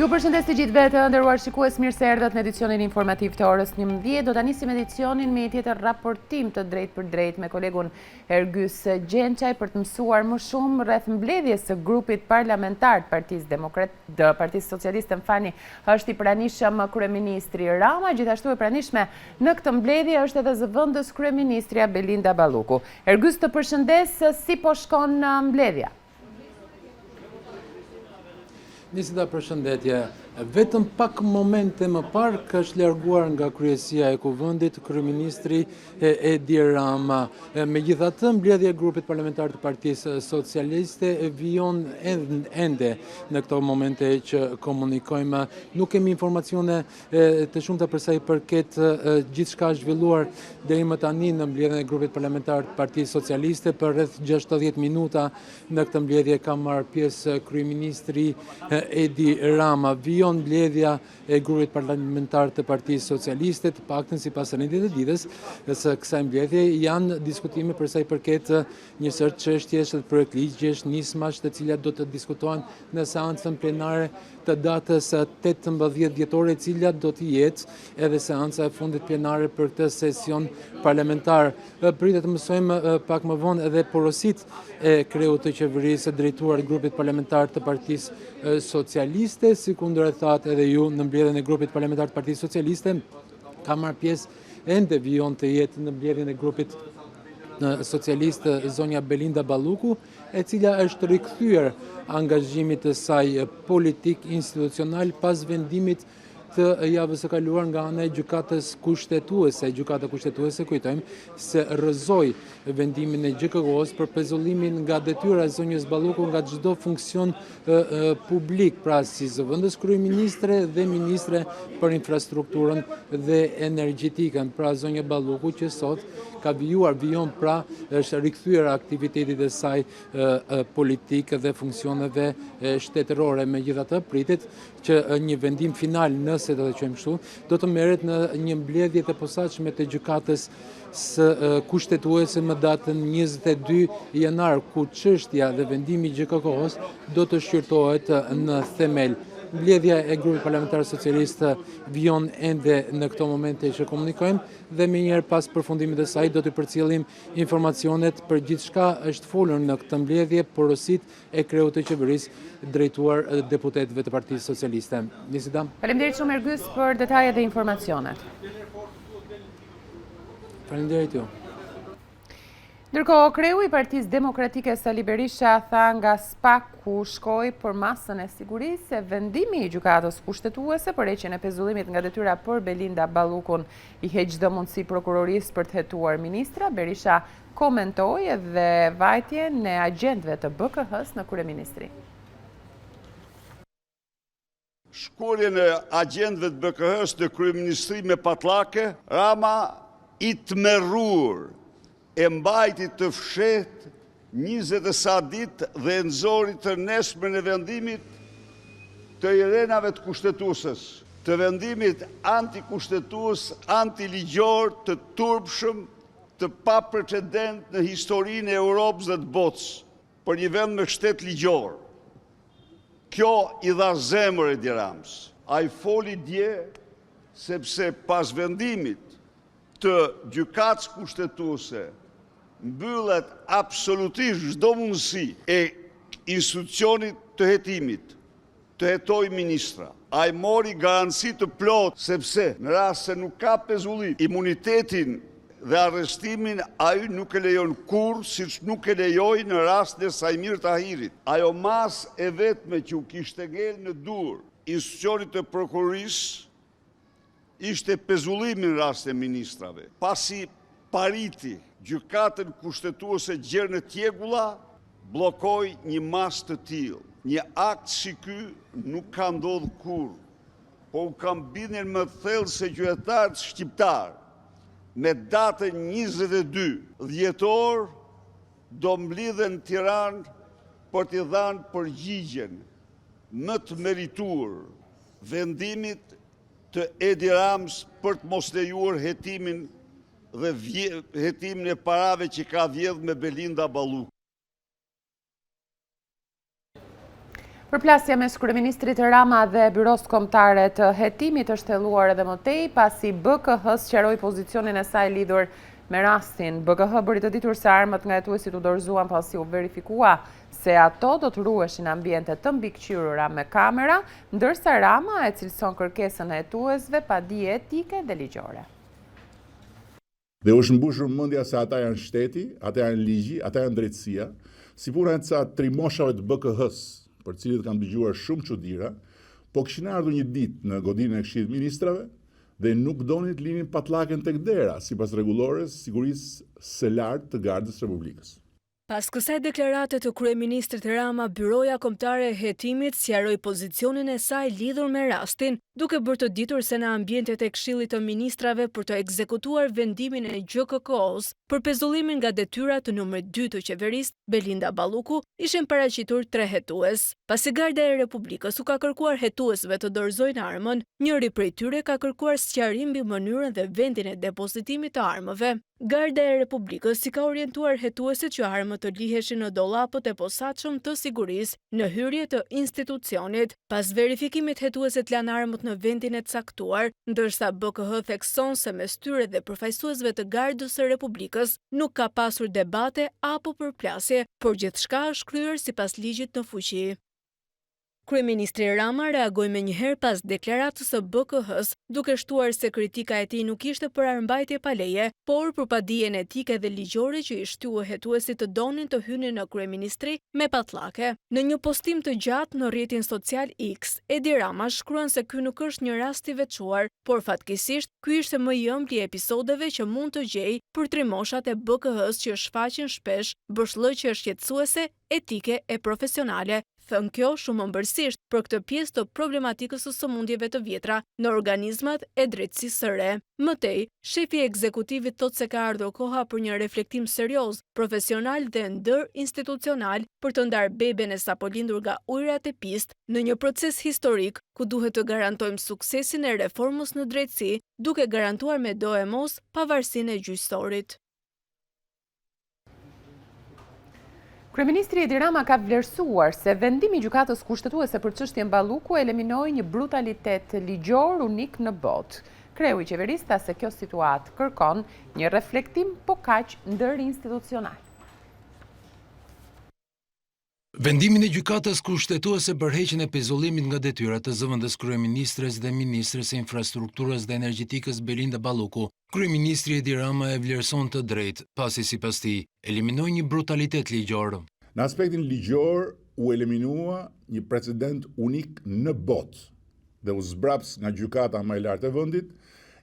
Ju përshëndes të gjithëve të nderuar shikues, mirë se erdhët në edicionin informativ të orës 11. Do ta nisim edicionin me një tjetër raportim të drejt për drejt me kolegun Ergys Gjençaj për të mësuar më shumë rreth mbledhjes së grupit parlamentar të Partisë Socialiste. Është i pranishëm kryeministri Rama, gjithashtu e pranishme në këtë mbledhje është edhe zëvendës kryeministrja Belinda Balluku. Ergys, të përshëndes, si po shkon mbledhja? Nisida, përshëndetje. Vetëm pak momente më parë ka është larguar nga kryesia e kuvendit kryeministri Edi Rama. Megjithatë, mbledhja e grupit parlamentar të Partisë Socialiste vijon ende në këto momente që komunikojmë. Nuk kemi informacione të shumta për sa i përket gjithçka zhvilluar deri më tani në mbledhjen e grupit parlamentar të Partisë Socialiste. Për rreth 60 minuta në këtë mbledhje ka marrë pjesë kryeministri Edi Rama. Vijon mbledhja e grupit parlamentar të Partisë Socialiste, të paktën sipas rendit të ditës së kësaj mbledhje janë diskutime për sa i përket një sër çështjesh të projektligjesh, nismash të cilat do të diskutohen në seancën plenare të datës 18 dhjetore, e cila do të jetë edhe seanca e fundit plenare për këtë sesion parlamentar. Pritet të mësojmë pak më vonë edhe porositë e kreut të qeverisë drejtuar grupit parlamentar të Partisë Socialiste, sikundër e thatë edhe ju në mbledhjen e grupit parlamentar të Partisë Socialiste, ka marrë pjesë ende vijon të jetë në mbledhjen e grupit socialiste zonja Belinda Balluku, e cila është rikthyer angazhimit të saj politik institucional pas vendimit të javës së kaluar nga ana e gjykatës kushtetuese. Gjykata kushtetuese, kujtojmë, se rrëzoi vendimin e GKK-s për pezullimin nga detyra e zonjës Balluku nga çdo funksion publik, pra si zëvendës kryeministre dhe ministre për infrastrukturën dhe energjetikën. Pra zonja Balluku që sot ka vijon, pra është rikthyer aktivitetit e saj politik dhe funksioneve shtetërore. Megjithatë, pritet që një vendim final, nëse do të quajmë kështu, do të merret në një mbledhje të posaçme të gjykatës së kushtetuese më datën 22 janar, ku çështja dhe vendimi i GKK-s do të shqyrtohet në themel. Mbledhja e grupit parlamentar socialist vijon ende në këto momente që komunikojmë dhe menjëherë pas përfundimit të saj do të përcjellim informacionet për gjithçka është folur në këtë mbledhje, porositë e kreut të qeverisë drejtuar deputetëve të Partisë Socialiste. Nisida. Faleminderit shumë Ergys për detajet dhe informacionet. Faleminderit ju. Ndërkohë, kreu i Partisë Demokratike Sali Berisha tha nga SPA ku shkoi për masën e sigurisë se vendimi i gjykatës kushtetuese për heqjen e pezullimit nga detyra për Belinda Ballukun i heq çdo mundësi prokurorisë për të hetuar ministra. Berisha komentoi edhe vajtjen e agjentëve të BKH-s në kryeministri. Shkurjen e agjentëve të BKH-s në kryeministri me patlake, Rama i tmerrur e mbajti të fshet 20 e sa ditë dhe nxori të nesërmen e vendimit të irenave të kushtetuesës, të vendimit antikushtetues, antiligjor, të turpshëm, të paprecedent në historinë e Europës dhe të botës, për një vend me shtet ligjor. Kjo i dha zemër Edi Ramës. Ai foli dje sepse pas vendimit të gjykatës kushtetuese mbyllet absolutisht çdo mundësi e institucionit të hetimit, të hetoj ministra. Ai mori garanci të plot, sepse në rast se nuk ka pezullim, imunitetin dhe arrestimin ai nuk e lejon kurrë, siç nuk e lejoi në rastin e Sajmir Tahirit. Ajo mas e vetme që u kishte ngel në dur institucionit të prokurorisë ishte pezullimi në rast e ministrave. Pasi pariti gjykatën kushtetuese gjerë në tjegulla, bllokoi një mas të tillë. Një akt si ky nuk ka ndodhur kurrë, po u kam bindjen më thellë se qytetarët shqiptar me datën 22 dhjetor do mblidhen në Tiranë për t'i dhënë përgjigjen më të merituar vendimit të Edi Ramës për të mos lejuar hetimin dhe hetimin e parave që ka vjedhur me Belinda Balluku. Përplasja mes kryeministrit Rama dhe byros kombëtare të hetimit është thelluar edhe më tej pasi BKH sqaroi pozicionin e saj lidhur me rastin. BKH bëri të ditur se armët nga hetuesit u dorëzuan pasi u verifikua se ato do të ruheshin në ambiente të mbikëqyrura me kamera, ndërsa Rama e cilëson kërkesën e hetuesve pa dije etike dhe ligjore. Dhe është mbushur mendja se ata janë shteti, ata janë ligji, ata janë drejtësia, si puna e ca trimoshave të BKH-s, për cilët kam dëgjuar shumë çuditëra, po kishin ardhur një ditë në godinën e Këshillit të Ministrave dhe nuk donin të linin patllakën tek dera, sipas rregullores sigurisë së lartë të Gardës Republikës. Pas kësaj deklarate të kryeministrit Rama, Byroja Kombëtare e Hetimit sqaroi pozicionin e saj lidhur me rastin, duke bërë të ditur se në ambientet e Këshillit të Ministrave për të ekzekutuar vendimin e GKK-s për pezullimin nga detyra të numrit 2 të qeverisë, Belinda Balluku, ishin paraqitur 3 hetues. Pasi Garda e Republikës u ka kërkuar hetuesve të dorëzojnë armën, njëri prej tyre ka kërkuar sqarim mbi mënyrën dhe vendin e depozitimit të armëve. Garda e Republikës si ka orientuar hetuesit që armët të liheshin në dollapët e posaçëm të sigurisë në hyrje të institucionit. Pas verifikimit hetuesit lanë armët në vendin e caktuar, ndërsa BKH thekson se mes tyre dhe përfaqësuesve të Gardës së Republikës nuk ka pasur debate apo përplasje, por gjithçka është kryer sipas ligjit në fuqi. Kryeministri Rama reagoi menjëherë pas deklaratës së BKH-s, duke shtuar se kritika e tij nuk ishte për armbajtje pa leje, por për padijen etike dhe ligjore që i shtyua hetuesit të donin të hynin në kryeministri me patllake. Në një postim të gjatë në rrjetin social X, Edi Rama shkruan se ky nuk është një rast i veçuar, por fatkeqësisht ky ishte më i ëmbël i episodeve që mund të gjej për trimoshat e BKH-s që shfaqen shpesh bërshllëqe shqetësuese, etike e profesionale. Thënë kjo shumë ëmbëlsisht për këtë pjesë të problematikës së sëmundjeve të vjetra në organizmat e drejtësisë së re. Mëtej, shefi i ekzekutivit thotë se ka ardhur koha për një reflektim serioz, profesional dhe ndër-institucional për të ndarë beben e sapo lindur nga ujërat e pistë në një proces historik ku duhet të garantojmë suksesin e reformës në drejtësi, duke garantuar me do e mos pavarësinë e gjyqësorit. Kryeministri Edi Rama ka vlerësuar se vendimi i gjykatës kushtetuese për çështjen Balluku eliminoi një brutalitet ligjor unik në botë. Kreu i qeverisë tha se kjo situatë kërkon një reflektim po kaq ndërinstitucional. Vendimin e gjykatës kushtetuese për heqjen e pezullimit nga detyrat të zëvendës kryeministres dhe ministres së infrastrukturës dhe energjetikës Belinda Balluku, kryeministri Edi Rama e vlerëson të drejtë, pasi sipas tij eliminoi një brutalitet ligjor. Në aspektin ligjor u eliminua një precedent unik në botë dhe u zbraps nga gjykata më e lartë e vendit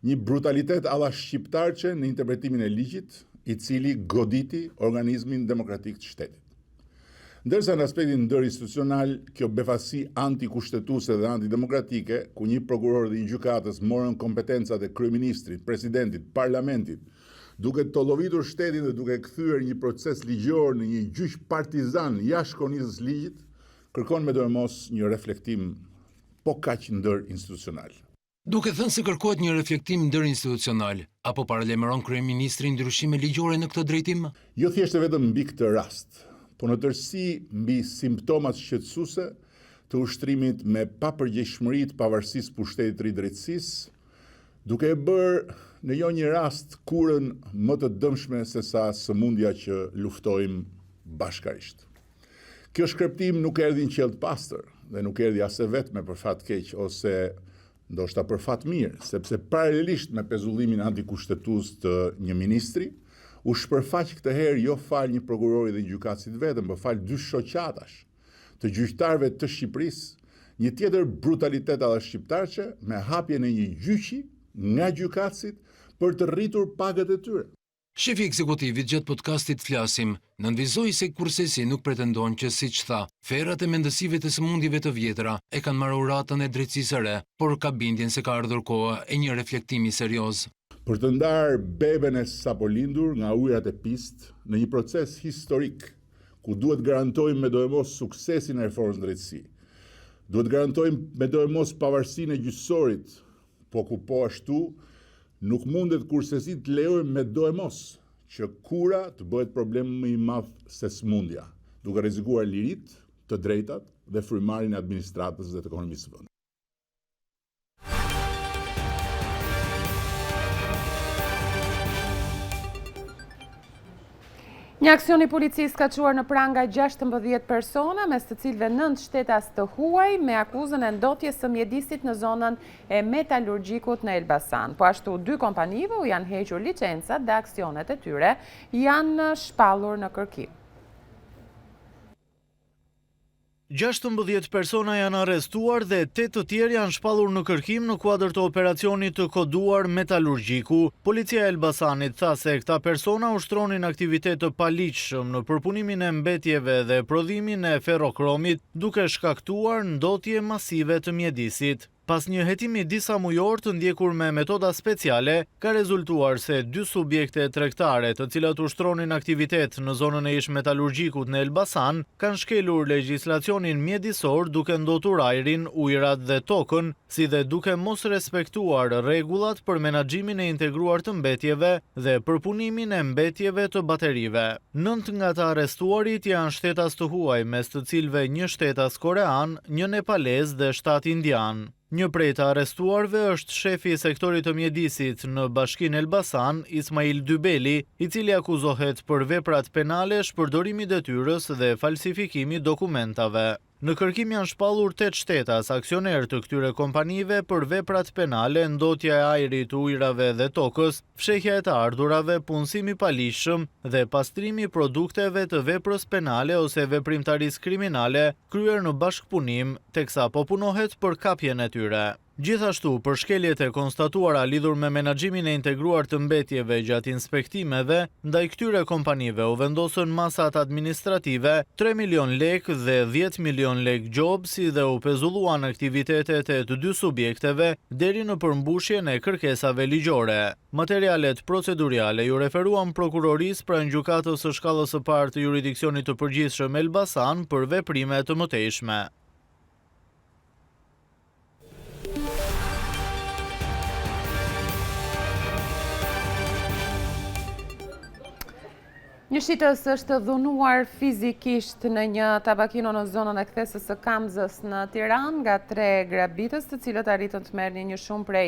një brutalitet alla shqiptarçe në interpretimin e ligjit, i cili goditi organizmin demokratik të shtetit. Ndërsa në aspektin ndërinstitucional, kjo befasi antikushtetuese dhe antidemokratike, ku një prokuror dhe një gjykatës morën kompetencat e kryeministrit, presidentit, parlamentit, duke tollovitur shtetin dhe duke kthyer një proces ligjor në një gjyq partizan jashtë kornizës ligjit, kërkon me dorëmos një reflektim po kaq ndërinstitucional. Duke thënë se kërkohet një reflektim ndërinstitucional, apo paralajmëron kryeministri ndryshime ligjore në këtë drejtim? Jo thjesht vetëm mbi këtë rast, po në tërësi mbi simptomat shqetësuese të ushtrimit me papërgjegjshmëri të pavarësisë pushtetit të drejtësisë, duke e bërë në jo një rast kurën më të dëmshme se sa sëmundja që luftojmë bashkarisht. Kjo shkreptim nuk erdhi në qell të pastër dhe nuk erdhi as e vetme për fat keq ose ndoshta për fat mirë, sepse paralelisht me pezullimin antikushtetues të një ministri, u shpërfaq këtë herë jo fal një prokurori dhe një gjykatësit vetëm, por fal 2 shoqatash të gjyqtarëve të Shqipërisë, një tjetër brutalitet alla shqiptarçe me hapjen e një gjyqi nga gjykatësit për të rritur pagët e tyre. Shefi i ekzekutivit gjatë podcastit Flasim nënvizoi se kursesi nuk pretendon që, siç tha, ferrat e mendësive të sëmundjeve të vjetra e kanë marrë uratën e drejtësisë së re, por ka bindjen se ka ardhur koha e një reflektimi serioz. Për të ndarë beben e sapo lindur nga ujërat e pistë në një proces historik, ku duhet garantojmë me dojmos suksesin e reformës në drejtësi. Duhet garantojmë me dojmos pavarësinë e gjyqësorit, po ku po ashtu nuk mundet kursesit të lejojmë me dojmos që kura të bëhet problem më i madh se sëmundja, duke rrezikuar lirit, të drejtat, dhe frymarrjen e administratës dhe të ekonomisë së vendit. Një aksion i policisë ka quar në pranga 16 persona, mes të cilëve 9 shtetas të huaj, me akuzën e ndotjes së mjedisit në zonën e metalurgjikut në Elbasan. Po ashtu 2 kompanive u janë hequr licencat dhe aksionet e tyre janë shpallur në kërkim. 16 persona janë arrestuar dhe 8 të tjerë janë shpallur në kërkim në kuadër të operacionit të koduar metalurgjiku. Policia e Elbasanit tha se këta persona ushtronin aktivitet të paligjshëm në përpunimin e mbetjeve dhe prodhimin e ferrokromit, duke shkaktuar ndotje masive të mjedisit. Pas një hetimi disa mujor të ndjekur me metoda speciale, ka rezultuar se 2 subjekte tregtare të cilat ushtronin aktivitet në zonën e ish metalurgjikut në Elbasan, kanë shkelur legjislacionin mjedisor duke ndotur ajrin, ujrat dhe tokën, si dhe duke mos respektuar rregullat për menaxhimin e integruar të mbetjeve dhe përpunimin e mbetjeve të baterive. 9 nga të arrestuarit janë shtetas të huaj, mes të cilëve një shtetas korean, një nepalez dhe 7 indian. Një prej të arrestuarve është shefi i sektorit të mjedisit në Bashkinë Elbasan, Ismail Dybeli, i cili akuzohet për veprat penale, shpërdorimi detyrës dhe falsifikimi dokumentave. Në kërkim janë shpallur 8 shtetas, aksioner të këtyre kompanive për veprat penale, ndotja e ajrit, ujrave dhe tokës, fshehja e të ardhurave, punësimi paligjshëm dhe pastrimi i produkteve të veprës penale ose veprimtarisë kriminale kryer në bashkëpunim, teksa po punohet për kapjen e tyre. Gjithashtu, për shkeljet e konstatuara lidhur me menaxhimin e integruar të mbetjeve gjatë inspektimeve, ndaj këtyre kompanive u vendosën masat administrative 3 milion lek dhe 10 milion lek gjob, si dhe u pezulluan aktivitetet e të 2 subjekteve deri në përmbushjen e kërkesave ligjore. Materialet proceduriale ju referuan prokurorisë pranë gjykatës së shkallës së parë të jurisdiksionit të përgjithshëm Elbasan për veprime të mëtejshme. Një shitës është dhunuar fizikisht në një tabakino në zonën e kthesës së Kamzës në Tiranë nga 3 grabitës, të cilët arritën të merrnin një shumë prej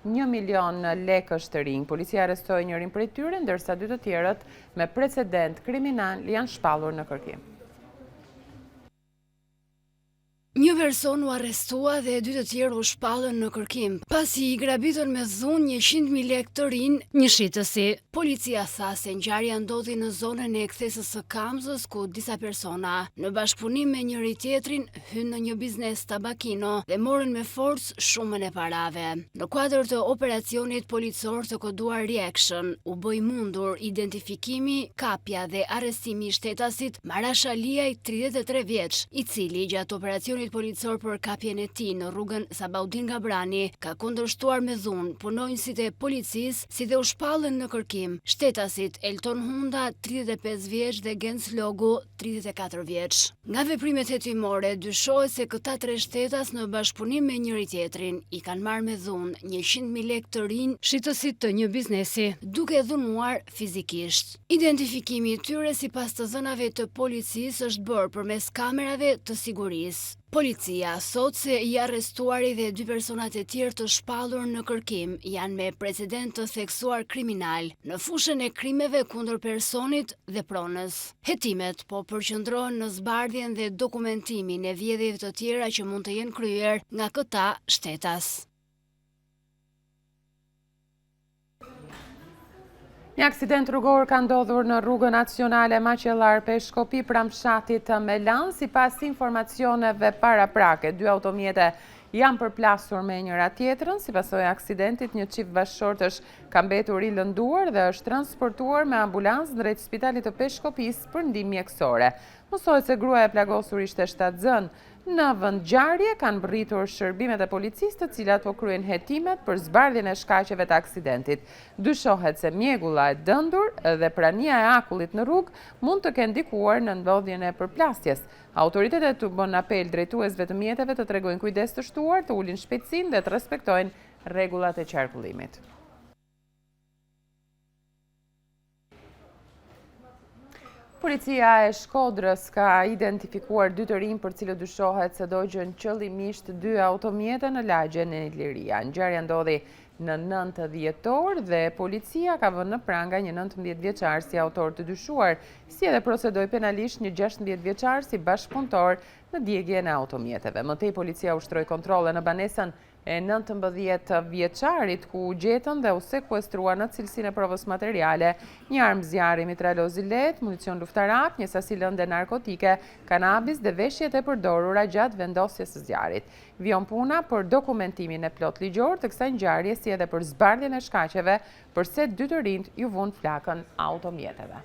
1 milion lekësh të rinj. Policia arrestoi njërin prej tyre, ndërsa 2 të tjerët me precedent kriminal janë shpallur në kërkim. Një person u arrestua dhe 2 të tjerë u shpallën në kërkim, pasi i grabitën me dhunë 100.000 lekë të rinj një shitësi. Policia tha se ngjarja ndodhi në zonën e kthesës së Kamzës, ku disa persona në bashkëpunim me njëri tjetrin hynë në një biznes tabakino dhe morën me forcë shumën e parave. Në kuadër të operacionit policor të koduar Reaction, u bë mundur identifikimi, kapja dhe arrestimi i shtetasit Marasha Liaj, 33 vjeç, i cili gjatë operacionit policor për kapjen e tij në rrugën Sabaudin Gabrani ka kundërshtuar me dhunë punonjësit e policisë, si dhe u shpallën në kërkim shtetasit Elton Hunda, 35 vjeç dhe Gens Logu, 34 vjeç. Nga veprimet hetimore dyshohet se këta 3 shtetas në bashkëpunim me njëri tjetrin i kanë marrë me dhunë 100.000 lekë të rinj shitësit të një biznesi, duke dhunuar fizikisht. Identifikimi i tyre sipas të dhënave të policisë është bërë përmes kamerave të sigurisë. Policia thot se i arrestuari dhe 2 personat e tjerë të shpallur në kërkim janë me precedent të theksuar kriminal në fushën e krimeve kundër personit dhe pronës. Hetimet po përqendrohen në zbardhjen dhe dokumentimin e vjedhjeve të tjera që mund të jenë kryer nga këta shtetas. Një aksident rrugor ka ndodhur në rrugën nacionale Maqellar Peshkopi pranë fshatit të Melan. Sipas informacioneve paraprake, 2 automjete janë përplasur me njëra tjetrën. Si pasojë e aksidentit, një çift bashkëshortësh ka mbetur i lënduar dhe është transportuar me ambulancë drejt spitalit të Peshkopisë për ndihmë mjekësore. Mësohet se gruaja e plagosur ishte shtatzën. Në vend ngjarje kanë bërritur shërbimet e policisë, të cilat po kryejnë hetimet për zbardhjen e shkaqeve të aksidentit. Dyshohet se mjegulla e dëndur dhe prania e akullit në rrugë mund të kenë ndikuar në ndodhjen e përplasjes. Autoritetet u bën apel drejtuesve të mjeteve të tregojnë kujdes të shtuar, të ulin shpejtësinë dhe të respektojnë rregullat e qarkullimit. Policia e Shkodrës ka identifikuar 2 të rinj për cilët dyshohet se dogjën qëllimisht 2 automjete në lagjen e Iliria. Ngjarja ndodhi në 9 dhjetor dhe policia ka vënë në pranga një 19 vjeçar si autor të dyshuar, si edhe procedoi penalisht një 16 vjeçar si bashkëpunëtor në djegjen e automjeteve. Mëtej policia ushtroi kontrolle në banesën e 19 vjeçarit ku gjetën dhe u sekuestruar në cilësinë e provës materiale një armë zjarri mitralozi lehtë, municion luftarak, një sasi lënde narkotike, kanabis dhe veshjet e përdorura gjatë vendosjes së zjarrit. Vion puna për dokumentimin e plot ligjor të kësaj ngjarje si edhe për zbardhjen e shkaqeve përse 2 të rinjt ju vunë flakën automjeteve.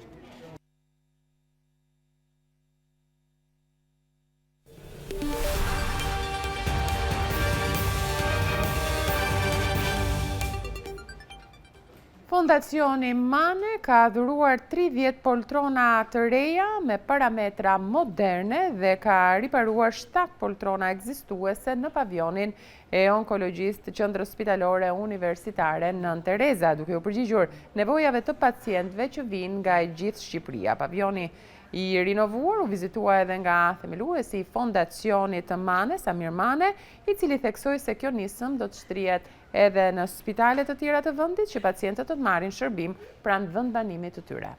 Fondacioni Mane ka dhuruar 30 poltrona të reja me parametra moderne dhe ka riparuar 7 poltrona ekzistuese në pavionin e onkologjistë të Qendrës Spitalore Universitare Nën Tereza, duke u përgjigjur nevojave të pacientëve që vinë nga e gjithë Shqipëria. Pavioni i rinovuar u vizitua edhe nga themeluesi i fondacionit të Mane, Samir Mane, i cili theksoi se kjo nisëm do të shtrihet edhe në spitalet të tjera të vendit që pacientët të marrin shërbim pranë vendbanimit të tyre.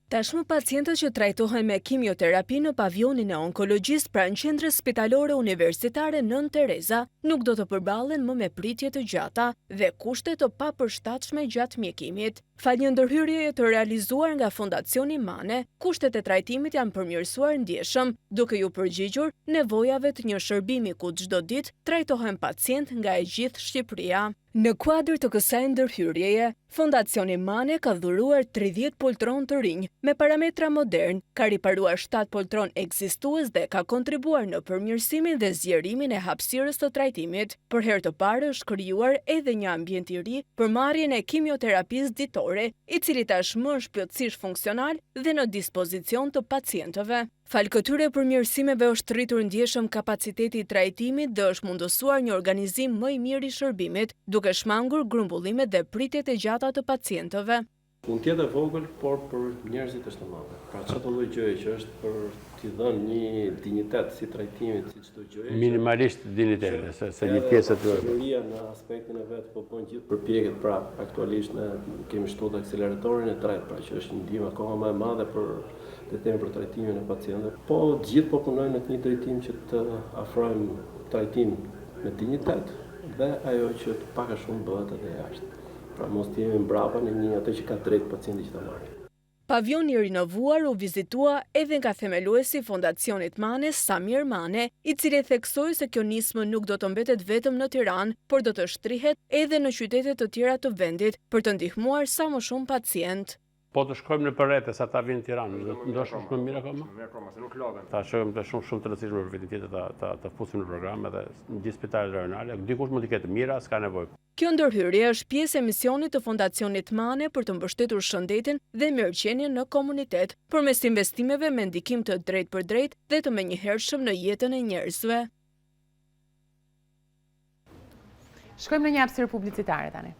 Tashmë pacientët që trajtohen me kimioterapi në pavionin e onkologjisë pranë Qendrës Spitalore Universitare Nën Tereza nuk do të përballen më me pritje të gjata dhe kushte të papërshtatshme gjatë mjekimit. Fal një ndërhyrjeje të realizuar nga Fondacioni Mane, kushtet e trajtimit janë përmirësuar ndjeshëm, duke ju përgjigjur nevojave të një shërbimi ku çdo ditë trajtohen pacient nga e gjithë Shqipëria. Në kuadër të kësaj ndërhyrjeje, Fondacioni Mane ka dhuruar 30 poltron të rinj me parametra modern, ka riparuar 7 poltron ekzistues dhe ka kontribuar në përmirësimin dhe zgjerimin e hapësirës të trajtimit. Për herë të parë është krijuar edhe një ambient i ri për marrjen e kimioterapisë ditore, i cili tashmë është plotësisht funksional dhe në dispozicion të pacientëve. Fal këtyre përmirësimeve është rritur ndjeshëm kapaciteti i trajtimit dhe është mundësuar një organizim më i mirë i shërbimit, duke shmangur grumbullimet dhe pritjet e gjata të pacientëve. Mund të jetë e vogël, por për njerëzit është e madhe. Pra çdo lloj gjëje që është për t'i dhënë një dinjitet si trajtimit, si çdo gjë. Minimalisht dinjitete, se një pjesë e tyre. Qeveria në aspektin e vet po bën gjithë përpjekjet, pra aktualisht ne kemi shtuar akseleratorin e tretë, pra që është një ndihmë akoma më e madhe për të thënë për trajtimin e pacientëve. Po gjithë po punojnë në një drejtim që të afrojmë trajtim me dinjitet dhe ajo që të pak a shumë bëhet edhe jashtë. Pra mos të jemi mbrapa në një atë që ka drejt pacienti që ta marrë. Pavioni i rinovuar u vizitua edhe nga themeluesi i Fondacionit Mane, Samir Mane, i cili theksoi se kjo nismë nuk do të mbetet vetëm në Tiranë, por do të shtrihet edhe në qytete të tjera të vendit për të ndihmuar sa më shumë pacient. Po të shkojmë në përrete, sa ta vinë në Tiranë, ndoshta është më mirë akoma? Më akoma, se nuk lodhen. Ta shojmë të shumë të rëndësishme për vitin tjetër ta fusim në program edhe në gjithë spitalet rajonale, dikush mund të ketë mira, s'ka nevojë. Kjo ndërhyrje është pjesë e misionit të Fondacionit Mane për të mbështetur shëndetin dhe mirëqenien në komunitet, përmes investimeve me ndikim të drejtë për drejtë dhe të menjëhershëm në jetën e njerëzve. Shkojmë në një hapësirë publicitare tani.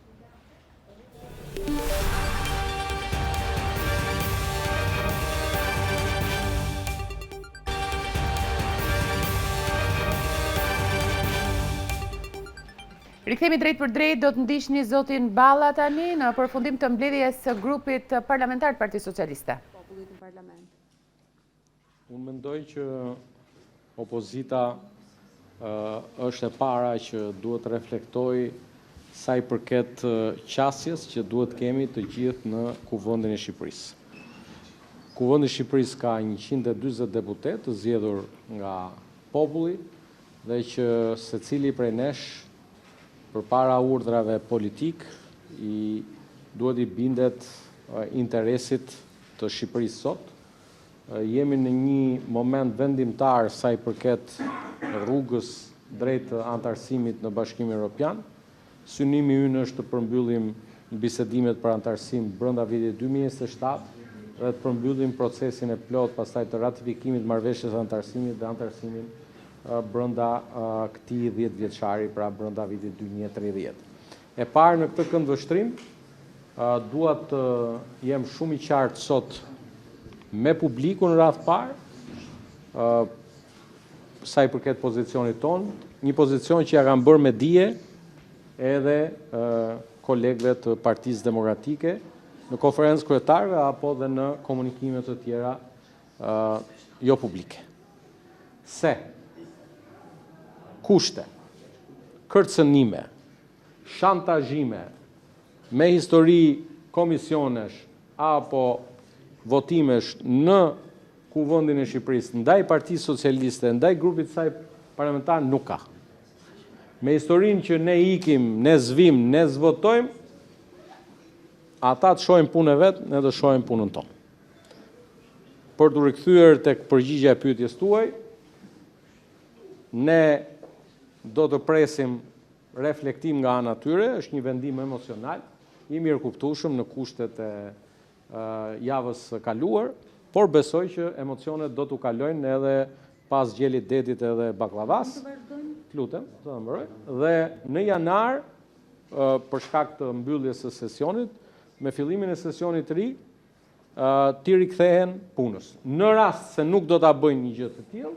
Rikthehemi drejt për drejt, do të ndiqni zotin Balla tani në përfundim të mbledhjes së grupit parlamentar të Partisë Socialiste. Unë mendoj që opozita është e para që duhet reflektoj sa i përket qasjes që duhet kemi të gjithë në Kuvendin e Shqipërisë. Kuvendi i Shqipërisë ka 140 deputet të zgjedhur nga populli dhe që secili prej nesh përpara urdhrave politik i duhet i bindet interesit të Shqipërisë sot. Jemi në një moment vendimtar sa i përket rrugës drejt antarësimit në Bashkimin Evropian. Synimi ynë është të përmbyllim bisedimet për antarësim brenda vitit 2027 dhe të përmbyllim procesin e plot pastaj të ratifikimit marrëveshjes antarësimit dhe antarësimin brenda këtij 10 vjeçari, pra brenda vitit 2030. E parë në këtë këndvështrim, dua të jem shumë i qartë sot me publikun në radhë parë, sa i përket pozicionit tonë, një pozicion që ja kanë bërë me dije edhe kolegëve të Partisë Demokratike në konferencë kryetarëve apo dhe në komunikime të tjera jo publike. Se kushte, kërcënime, shantazhime me histori komisionesh apo votimesh në Kuvendin e Shqipërisë ndaj Partisë Socialiste, ndaj grupit saj parlamentar nuk ka. Me historinë që ne ikim, ne zvim, ne zvotojmë, ata të shohin punën e vet, ne do shohim punën tonë. Për të rikthyer tek përgjigjja e pyetjes tuaj, ne do të presim reflektim nga ana tyre, është një vendim emocional, i mirëkuptueshëm në kushtet e javës së kaluar, por besoj që emocionet do t'u kalojnë edhe pas gjelit detit edhe baklavas. Lutem, të ëmbëroj. Dhe në janar, për shkak të mbylljes së sesionit, me fillimin e sesionit të ri, ti rikthehen punës. Në rast se nuk do ta bëjnë një gjë të tillë,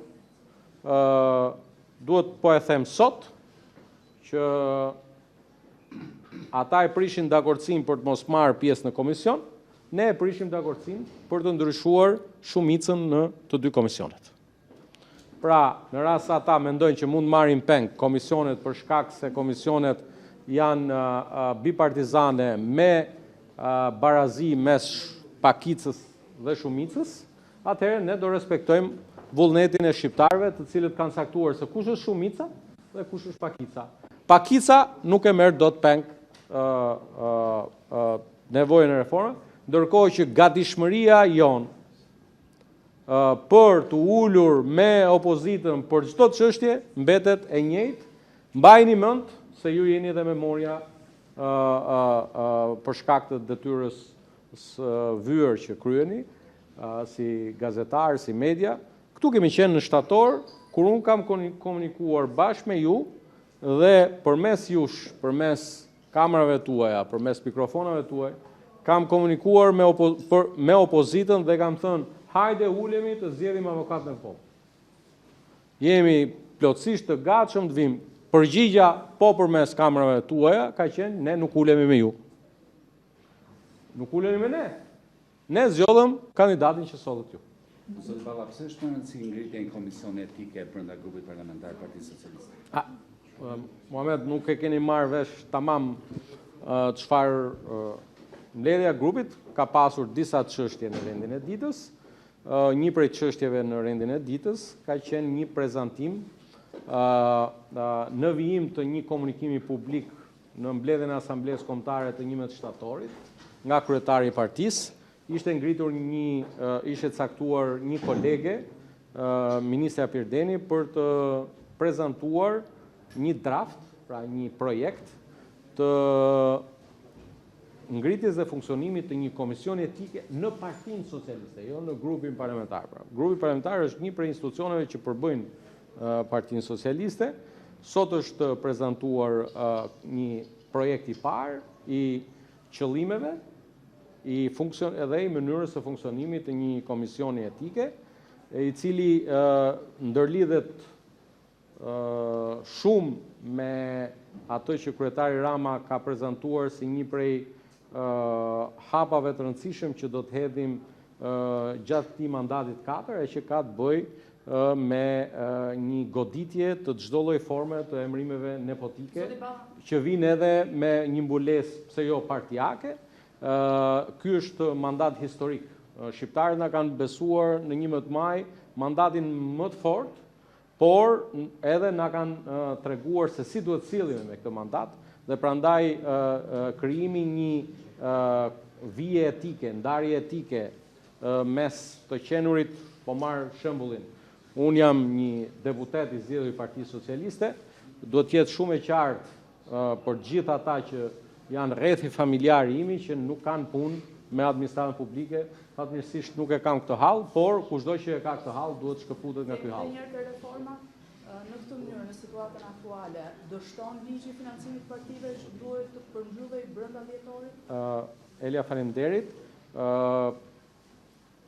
duhet po e them sot që ata e prishin dakordsinë për të mos marrë pjesë në komision, ne e prishim dakordsinë për të ndryshuar shumicën në të dy komisionet. Pra, në rast se ata mendojnë që mund marrin peng komisionet për shkak se komisionet janë bipartizane me barazi mes pakicës dhe shumicës, atëherë ne do respektojmë vullnetin e shqiptarëve, të cilët kanë saktuar se kush është shumica dhe kush është pakica. Pakica nuk e merr dot peng nevojën e reformës, ndërkohë që gatishmëria jonë për të ulur me opozitën për çdo çështje mbetet e njëjtë. Mbajini mend se ju jeni dhe memoria për shkak të detyrës së vyer që kryeni si gazetar, si media. Këtu kemi qenë në shtator, kur unë kam komunikuar bashkë me ju dhe përmes jush, përmes kamerave tuaja, përmes mikrofonave tuaj, kam komunikuar me opozitën dhe kam thënë, hajde ulemi të zgjedhim avokatën e popullit. Jemi plotësisht të gatshëm të vim. Përgjigja po përmes kamerave tuaja ka qenë ne nuk ulemi me ju. Nuk ulemi me ne. Ne zgjodhëm kandidatin që sollët ju. Zot Balla, pse është më rëndësishme ngritja e komisionit etike brenda grupit parlamentar Partisë Socialiste? Muhamet, nuk e keni marrë vesh tamam çfarë mbledhja e grupit ka pasur disa çështje në rendin e ditës. Një prej çështjeve në rendin e ditës ka qenë një prezantim në vijim të një komunikimi publik në mbledhjen e Asamblesë Kombëtare të 11 shtatorit nga kryetari i partisë. Ishte ngritur ishte caktuar një kolege, ministra Pirdeni, për të prezantuar një draft, pra një projekt të ngritjes dhe funksionimit të një komisioni etike në Partinë Socialiste, jo në grupin parlamentar. Grupi parlamentar është një prej institucioneve që përbëjnë Partinë Socialiste. Sot është prezantuar një projekt i parë i qëllimeve edhe i mënyrës së funksionimit të një komisioni etike, i cili ndërlidhet shumë me atë që kryetari Rama ka prezantuar si një prej hapave të rëndësishëm që do të hedhim gjatë këtij mandatit 4, e që ka të bëjë me një goditje të çdo lloj forme të emërimeve nepotike, që vinë edhe me një mbulesë pse jo partijake. Ky është mandat historik. Shqiptarët na kanë besuar në 11 maj mandatin më të fortë, por edhe na kanë treguar se si duhet sillemi me këtë mandat, dhe prandaj krijimi një vije etike, ndarje etike mes të qenurit, po marr shembullin. Unë jam një deputet i zgjedhur i Partisë Socialiste, duhet të jetë shumë e qartë për gjithë ata që janë rrethi familjar imi që nuk kanë punë me administratën publike, fatmirësisht nuk e kam këtë hall, por kushdo që e ka këtë hall duhet shkëputet nga ky hall. Njërë të reforma në këtë mënyrë në situatën aktuale dështon ligji i financimit partive që duhet të përmbyllej brenda dhjetorit? Elia, faleminderit.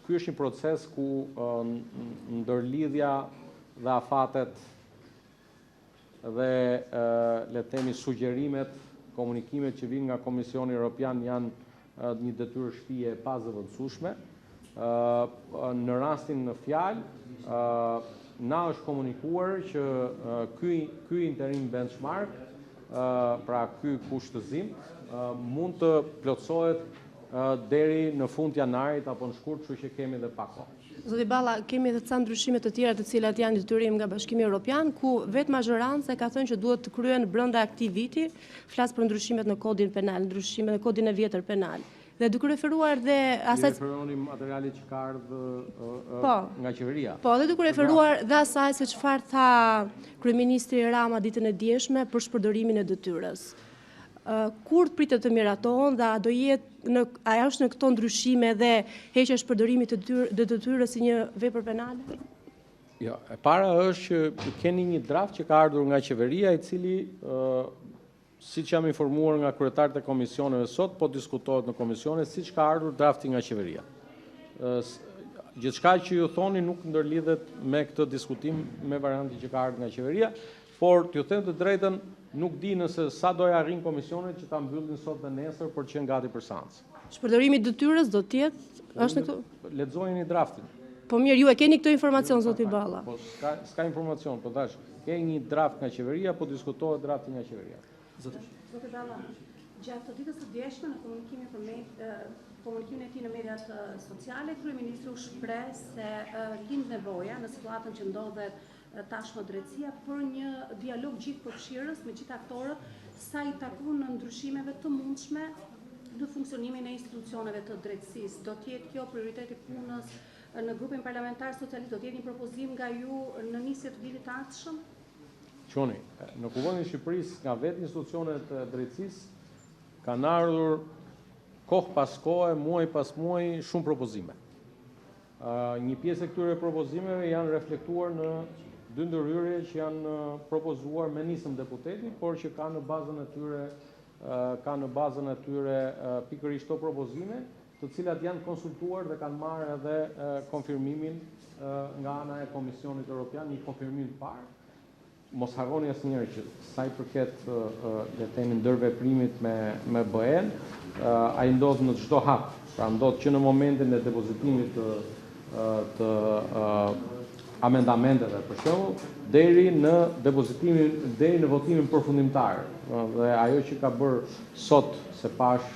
ky është një proces ku ndërlidhja dhe afatet dhe le të themi sugjerimet, komunikimet që vijnë nga Komisioni Evropian janë një detyrë shtëpie e pazëvendësueshme. Në rastin në fjalë, na është komunikuar që ky interim benchmark, pra ky kushtëzim, mund të plotësohet deri në fund janarit apo në shkurt, kështu që kemi edhe pak kohë. Zoti Balla, kemi edhe ca ndryshime të tjera të cilat janë detyrim nga Bashkimi Evropian, ku vetë mazhoranca ka thënë që duhet të kryen brenda këtij viti, flas për ndryshimet në kodin penal, ndryshimet në kodin e vjetër penal. Dhe duke referuar dhe asaj referoni materialit që ka ardhur nga qeveria. Po, dhe duke referuar dhe asaj se çfarë tha kryeministri Rama ditën e dieshme për shpërdorimin e detyrës. Kur pritet të miratohen dhe a është në këto ndryshime dhe heqja e shpërdorimit të detyrës si një vepër penale? Jo, e para është që keni një draft që ka ardhur nga qeveria, i cili siç jam informuar nga kryetarët e komisioneve sot, po diskutohet në komisione, siç ka ardhur drafti nga qeveria. Gjithçka që ju thoni nuk ndërlidhet me këtë diskutim me variantin që ka ardhur nga qeveria, por t'ju them të drejtën, nuk di nëse sa do ja arrin komisionet që ta mbyllin sot dhe nesër për të qenë gati për seancë. Shpërdorimi i detyrës do të jetë është në këtu. Lexojeni draftin. Po mirë, ju e keni këtë informacion, zoti Balla? Po s'ka informacion, po tash ke një draft nga qeveria, po diskutohet drafti nga qeveria. Zoti Balla, gjatë të ditës së djeshme në komunikimin e tij në mediat sociale, kryeministri u shpreh se lind nevoja në situatën që ndodhet tashmë drejtësia për një dialog gjithëpërfshirës me gjithë aktorët sa i takon në ndryshimeve të mundshme në funksionimin e institucioneve të drejtësisë. Do të jetë kjo prioriteti punës në grupin parlamentar socialist, do të jetë një propozim nga ju në nisje të vitit të ardhshëm? Qoni, në Kuvendin e Shqipërisë, nga vetë institucionet e drejtësisë, kanë ardhur kohë pas kohe, muaj pas muaj, shumë propozime. Një pjesë e këtyre propozimeve janë reflektuar në dy ndërhyrje që janë propozuar me nisëm deputeti, por që ka në bazën e tyre pikërisht to propozime, të cilat janë konsultuar dhe kanë marrë edhe konfirmimin nga ana e Komisionit Evropian, një konfirmim të parë. Mos harroni asnjëherë që sa i përket le të themi ndërveprimit me BE-n, ai ndodh në çdo hap. Pra ndodh që në momentin e depozitimit të amendamenteve për shembull, deri në votimin përfundimtar. Dhe ajo që ka bërë sot se pash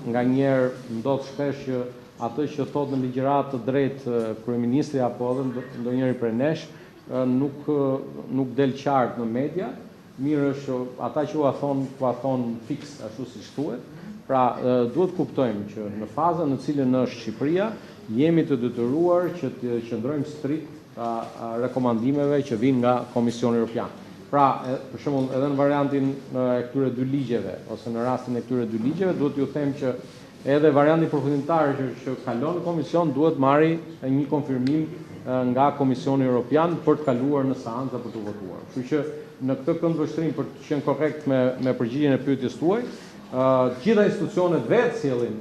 nganjëherë ndodh shpesh që atë që thotë në ligjërat të drejtë kryeministri apo edhe ndonjëri prej nesh nuk del qartë në media. Mirë është ata që u thon fiks ashtu siç thuhet. Pra duhet kuptojmë që në fazën në cilën është Shqipëria, jemi të detyruar që të qëndrojmë strikt rekomandimeve që vijnë nga Komisioni Evropian. Pra, për shembull, edhe në variantin e këtyre dy ligjeve ose në rastin e këtyre dy ligjeve, duhet t'ju them që edhe varianti përfundimtar që kalon në komision duhet marrë një konfirmim nga Komisioni Evropian për të kaluar në seancë për të votuar. Kështu që në këtë këndvështrim për të qenë korrekt me përgjigjen e pyetjes tuaj, gjitha institucionet vetë sjellin,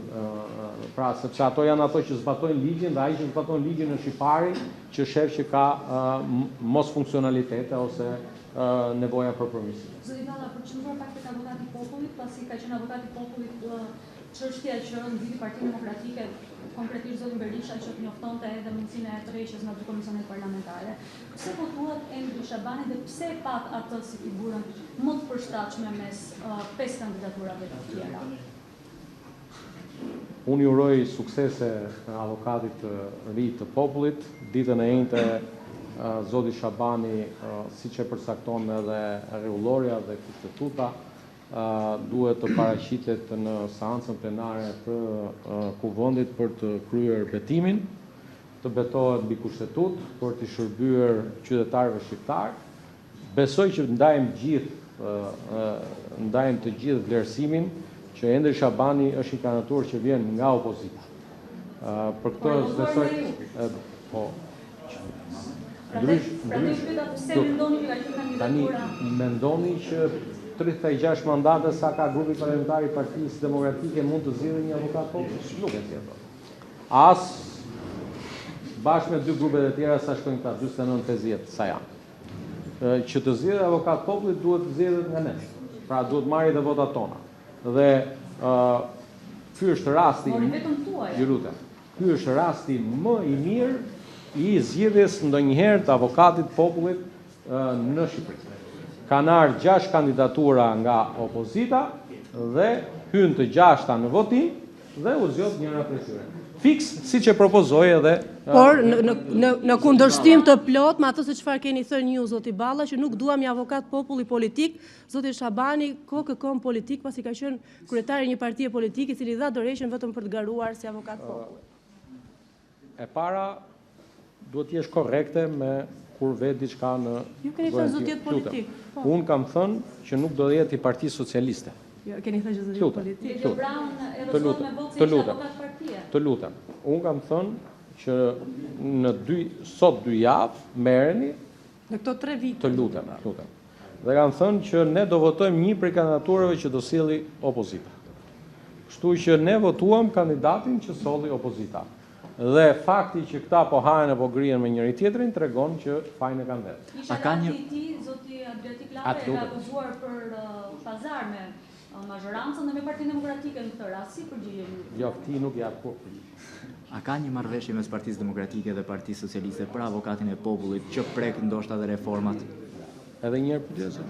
pra sepse ato janë ato që zbatojnë ligjin dhe ai që zbaton ligjin në shqiptari që shef që ka mos funksionalitete ose nevoja për përmirësim. Zoti Balla, për qendruar pak tek avokati i popullit, pasi ka qenë avokati i popullit çështja që nxiti Partinë Demokratike, konkretisht zotin Berisha që njoftonte edhe mundësinë e tërheqjes nga dy komisionet parlamentare. Pse po thuhet Endri Shabani dhe pse pat atë si figurën më të përshtatshme mes 5 kandidaturave të tjera? Unë uroj suksese avokatit të ri të popullit. Ditën e njëjtë zoti Shabani, siç e përcakton edhe rregulloria dhe kushtetuta, duhet të paraqitet në seancën plenare të Kuvendit për të kryer betimin, të betohet mbi kushtetut për të shërbyer qytetarëve shqiptar. Besoj që ndajmë të gjithë vlerësimin që Endri Shabani është një kandidatur që vjen nga opozita. Për këtë besoj tani mendoni që 36 mandate sa ka grupi parlamentar i Partisë Demokratike mund të zgjidhë një avokat popullit? Nuk e sjell. As bashkë me dy grupet e tjera sa shkojnë këta 49-50 sa janë. Që të zgjedhë avokat popullit duhet të zgjedhet nga ne. Pra duhet marrë dhe votat tona. Dhe ky është rasti, ju lutem. Ky është rasti më i mirë i zgjedhjes ndonjëherë të avokatit popullit në Shqipëri. Kanë ardhur 6 kandidatura nga opozita dhe hyn të 6-ta në votim dhe u zgjodh njëra prej tyre. Fiks siç e propozoi edhe por në kundërshtim të plot me atë se çfarë keni thënë ju zoti Balla, që nuk duam një avokat populli politik, zoti Shabani kokën politik pasi ka qenë kryetari një partie politike i cili dha dorëshën vetëm për të garuar si avokat populli. E para duhet të jesh korrekte me kur vet diçka në. Ju keni thënë zoti politik. Unë kam thënë që nuk do të jetë i Partisë Socialiste. Jo, keni thënë që zoti politik. Të lutem. Unë kam thënë që në sot 2 javë merreni në këto 3 vite. Të lutem. Dhe kam thënë që ne do votojmë një prej kandidaturave që do silli opozita. Kështu që ne votuam kandidatin që solli opozita. Dhe fakti që këta po hajnë apo grien me njëri tjetrin tregon që fajin e kanë vetë. A ka një zoti Adriatik Lavre ka akuzuar për pazar me mazhorancën dhe me Partinë Demokratike në këtë rast, si përgjigjen ju? Jo, ti nuk jap kur përgjigje. A ka një marrëveshje mes Partisë Demokratike dhe Partisë Socialiste për avokatin e popullit që prek ndoshta dhe reformat? Edhe një herë pyetja.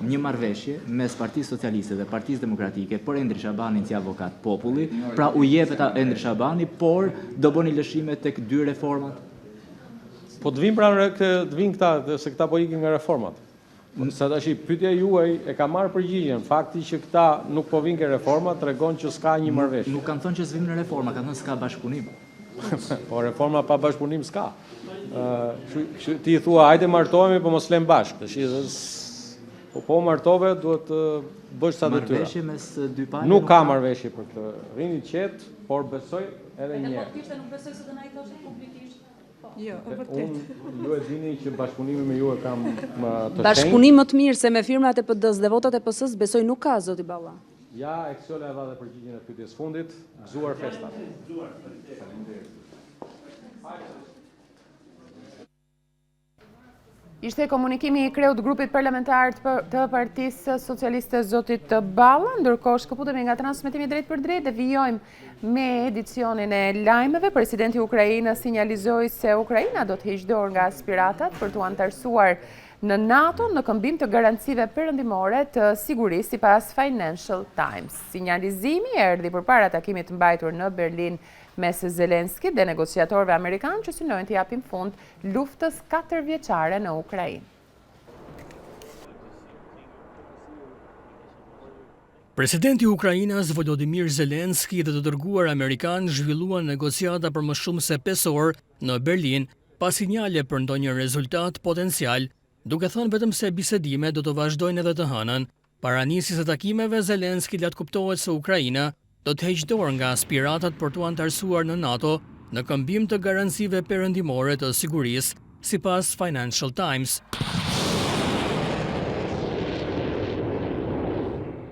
Një marrëveshje mes Partisë Socialiste dhe Partisë Demokratike për Endri Shabanin si avokat populli, pra u jepet Endri Shabani, por do bëni lëshime tek 2 reformat? Po të vinë këta, se këta po ikin nga reformat. Sa tash pyetja juaj e ka marrë përgjigjen. Fakti që këta nuk po vinë ke reforma tregon që s'ka një marrëveshje. Nuk kanë thënë që s'vim në reforma, kanë thënë s'ka bashkëpunim. Po reforma pa bashkëpunim s'ka. Ti thua hajde martohemi po mos lëm bashkë. Tash po martove duhet të bësh sa detyra. Marrëveshje mes 2 palëve. Nuk ka marrëveshje për këtë. Rrini qet, por besoj edhe një herë. Edhe po kishte nuk besoj se do na i thoshte publikisht. Jo, e vërtet. Ju e dini që bashkëpunimi me ju e kam të shenjtë. Bashkëpunim më të mirë se me firmat e PD-s dhe votat e PS-s besoj nuk ka, zoti Balla. Ja, Eksiola e dha dhe përgjigjen e pyetjes fundit, gëzuar festat. Ishte komunikimi i kreut grupit parlamentar të Partisë Socialiste zotit Balla, ndërkohë shkëputemi nga transmetimi drejt për drejt dhe vijojmë me edicionin e lajmeve. Presidenti i Ukrainës sinjalizoi se Ukraina do të heqë dorë nga aspiratat për të anëtarësuar në NATO në këmbim të garancive perëndimore të sigurisë sipas Financial Times. Sinjalizimi erdhi përpara takimit të mbajtur në Berlin mes Zelenskit dhe negociatorëve amerikanë që synojnë të japin fund luftës 4 vjeçare në Ukrainë. Presidenti i Ukrainës Volodymyr Zelenski dhe të dërguar amerikan zhvilluan negociata për më shumë se 5 orë në Berlin pa sinjale për ndonjë rezultat potencial, duke thënë vetëm se bisedimet do të vazhdojnë edhe të hënën. Para nisjes së takimeve, Zelenski let kuptohet se Ukraina do të heqë dorë nga aspiratat për të anëtarësuar në NATO në këmbim të garancive perëndimore të sigurisë, sipas Financial Times.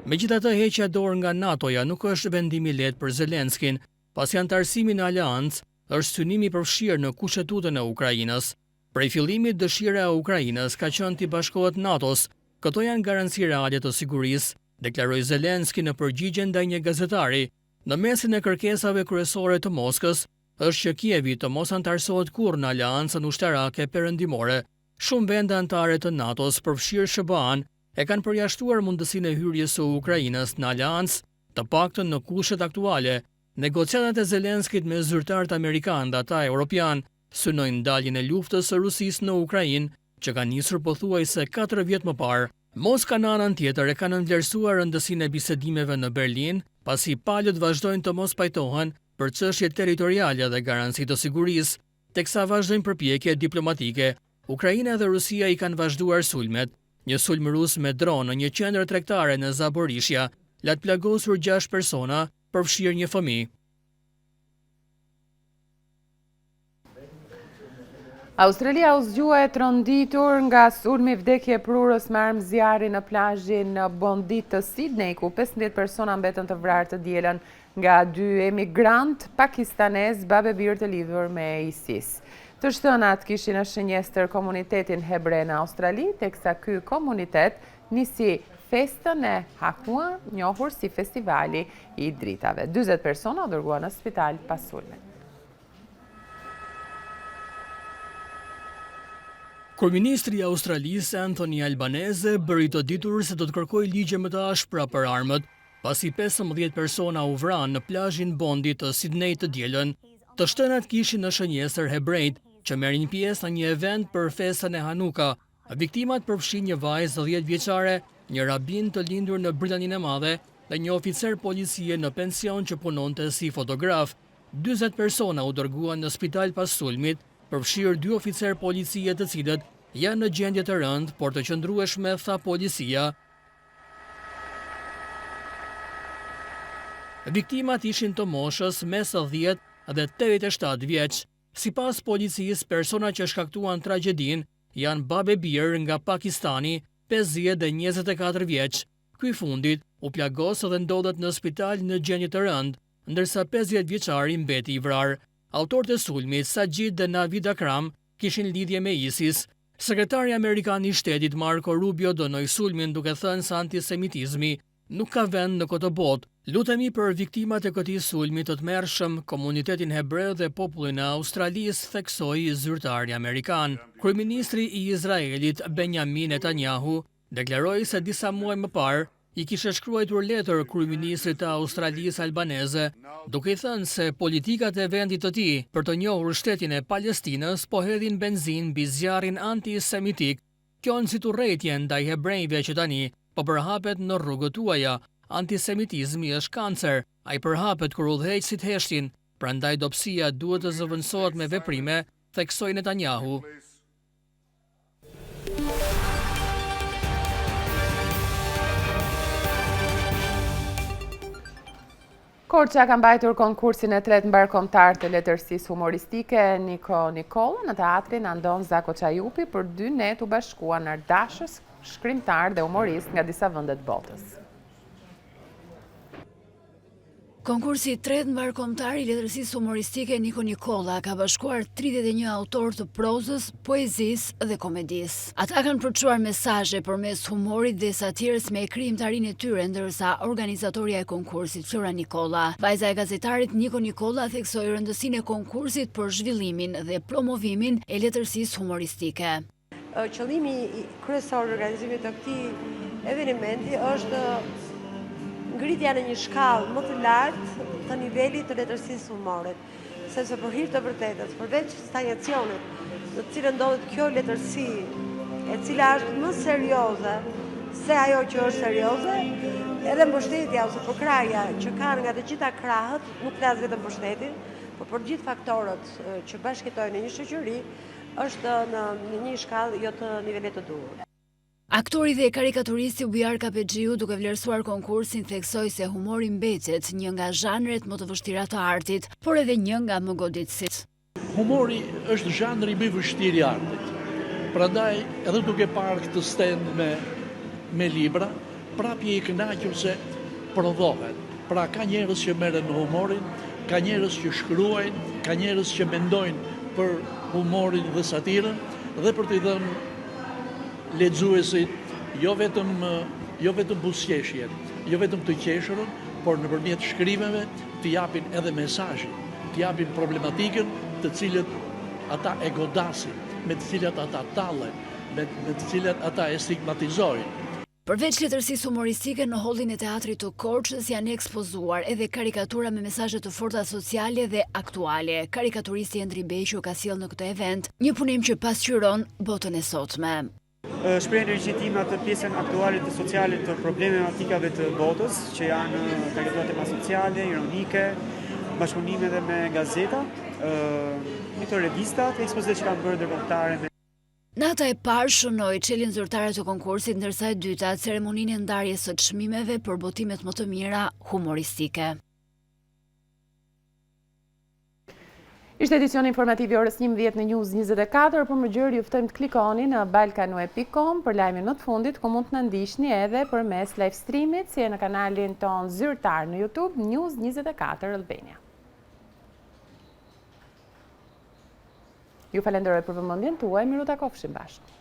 Megjithatë, heqja dorë nga NATO-ja nuk është vendim i lehtë për Zelenskin, pasi anëtarësimi në aleancë është synim i përfshirë në kushtetutin e Ukrainës. Prej fillimit, dëshira e Ukrainës ka qenë të bashkohet NATO-s. Këto janë garanci reale të sigurisë, deklaroi Zelenski në përgjigje ndaj një gazetari. Në mesin e kërkesave kryesore të Moskës është që Kievi të mos anëtarësohet kurrë në aleancën ushtarake perëndimore. Shumë vende anëtare të NATO-s, përfshirë SBA-n, e kanë përjashtuar mundësinë e hyrjes së Ukrainës në aleancë, të paktën në kushtet aktuale. Negociatat e Zelenskit me zyrtarët amerikanë dhe ata europian synojnë ndaljen e luftës së Rusisë në Ukrainë, që ka nisur pothuajse 4 vjet më parë. Moska në anën tjetër e ka nënvlerësuar rëndësinë e bisedimeve në Berlin, pasi palët vazhdojnë të mos pajtohen për çështje territoriale dhe garanci të sigurisë, teksa vazhdojnë përpjekje diplomatike. Ukraina dhe Rusia i kanë vazhduar sulmet. Një sulm rus me dronë në një qendër tregtare në Zaporizhia la të plagosur 6 persona, përfshirë një fëmijë. Australia u zgjuaj tronditur nga sulmi vdekje prurës me armë zjarri në plazhin Bondi të Sydney, ku 15 persona mbetën të vrarë të dielën nga 2 emigrant pakistanez babebir të lidhur me ISIS. Të shtënat kishin shënjestër komunitetin hebre në Australi, teksa ky komunitet nisi festën e Hakua, njohur si festivali i dritave. 40 persona u dërguan në spital pas sulmit. Kryeministri i Australisë Anthony Albanese bëri të ditur se do të kërkojë ligje më të ashpra për armët, pasi 15 persona u vranë në plazhin Bondi të Sydney të dielën. Të shtënat kishin në shënjestër hebrejt që merrin pjesë në një event për festën e Hanuka. Viktimat përfshin një vajzë 10 vjeçare, një rabin të lindur në Britaninë e Madhe dhe një oficer policie në pension që punonte si fotograf. 40 persona u dërguan në spital pas sulmit, përfshirë 2 oficer policie të cilët janë në gjendje të rëndë, por të qëndrueshme, tha policia. Viktimat ishin të moshës mes 10 dhe 87 vjeç. Sipas policisë, persona që shkaktuan tragjedin janë babe birë nga Pakistani, 50 dhe 24 vjeç. Ky fundit u plagos dhe ndodhet në spital në gjendje të rëndë, ndërsa 50 vjeçari mbeti i vrarë. Autorët e sulmit, Sajid dhe Navid Akram, kishin lidhje me ISIS. Sekretari Amerikan i Shtetit Marco Rubio dënoi sulmin duke thënë se antisemitizmi nuk ka vend në këtë botë. Lutemi për viktimat e këtij sulmi të tmerrshëm, komunitetin hebreu dhe popullin e Australisë, theksoi zyrtari amerikan. Kryeministri i Izraelit Benjamin Netanyahu deklaroi se disa muaj më parë i kishte shkruar letër kryeministrit të Australisë Albanese, duke i thënë se politikat e vendit të tij për të njohur shtetin e Palestinës po hedhin benzinë mbi zjarrin antisemitik. Kjo në si turrëtie ndaj hebrejve që tani po përhapet në rrugët tuaja. Antisemitizmi është kancer, ai përhapet kur udhëheqësit heshtin, prandaj dobësia duhet të zëvendësohet me veprime, theksoi Netanyahu. Korça ka mbajtur konkursin e tretë mbarkombëtar të letërsisë humoristike Niko Nikolla në teatrin Andon Zako Çajupi për 2 net u bashkuan ardashës, shkrimtar dhe humorist nga disa vende të botës. Konkursi i tretë mbarkombëtar i letërsisë humoristike Niko Nikolla ka bashkuar 31 autor të prozës, poezisë dhe komedisë. Ata kanë përçuar mesazhe përmes humorit dhe satirës me krijimtarinë e tyre, ndërsa organizatorja e konkursit Flora Nikolla, vajza e gazetarit Niko Nikolla, theksoi rëndësinë e konkursit për zhvillimin dhe promovimin e letërsisë humoristike. Qëllimi kryesor i organizimit të këtij eventi është ngritja në një shkallë më të lartë të nivelit të letërsisë humorit, sepse për hir të vërtetës, përveç stagnacionit në të cilën ndodhet kjo letërsi, e cila është më serioze se ajo që është serioze, edhe mbështetja ose përkraja që kanë nga të gjitha krahët, nuk flas vetëm për shtetin, por për gjithë faktorët që bashkëtojnë në një shoqëri, është në një shkallë jo të nivelit të duhur. Aktori dhe karikaturisti Ubiar Kapexhiu, duke vlerësuar konkursin, theksoi se humori mbetet një nga zhanret më të vështira të artit, por edhe një nga më goditësit. Humori është zhanri më i vështirë i artit. Prandaj, edhe duke parë këtë stend me libra, prapje i kënaqur se prodhohet. Pra ka njerëz që merren në humorin, ka njerëz që shkruajnë, ka njerëz që mendojnë për humorin dhe satirën dhe për t'i dhënë lexuesit jo vetëm buzëqeshjen, jo vetëm të qeshurën, por nëpërmjet shkrimeve të japin edhe mesazhin, të japin problematikën të cilët ata e godasin, me të cilat ata tallen, me të cilat ata e stigmatizojnë. Përveç letërsisë humoristike, në hollin e teatrit të Korçës janë ekspozuar edhe karikatura me mesazhe të forta sociale dhe aktuale. Karikaturisti Endri Bequ ka sjellë në këtë event një punim që pasqyron botën e sotme. Shpreh energjinë time atë pjesën aktuale të sociale të problematikave të botës, që janë karikatura tema sociale, ironike, bashkëpunime edhe me gazeta, me të revistat, ekspozitat që kanë bërë ndërkombëtare. Nata e parë shënoi çelin zyrtare të konkursit, ndërsa e dyta ceremoninë e ndarjes së çmimeve për botimet më të mira humoristike. Ishte edicioni informativ i orës 11 në News 24, për më gjërë ju ftojmë të klikoni në balkanue.com për lajmin më të fundit, ku mund të në ndiqni edhe përmes live streamit, si e në kanalin ton zyrtar në YouTube, News 24 Albania. Ju falenderoj për vëmendjen tuaj, miru takofshim bashkë.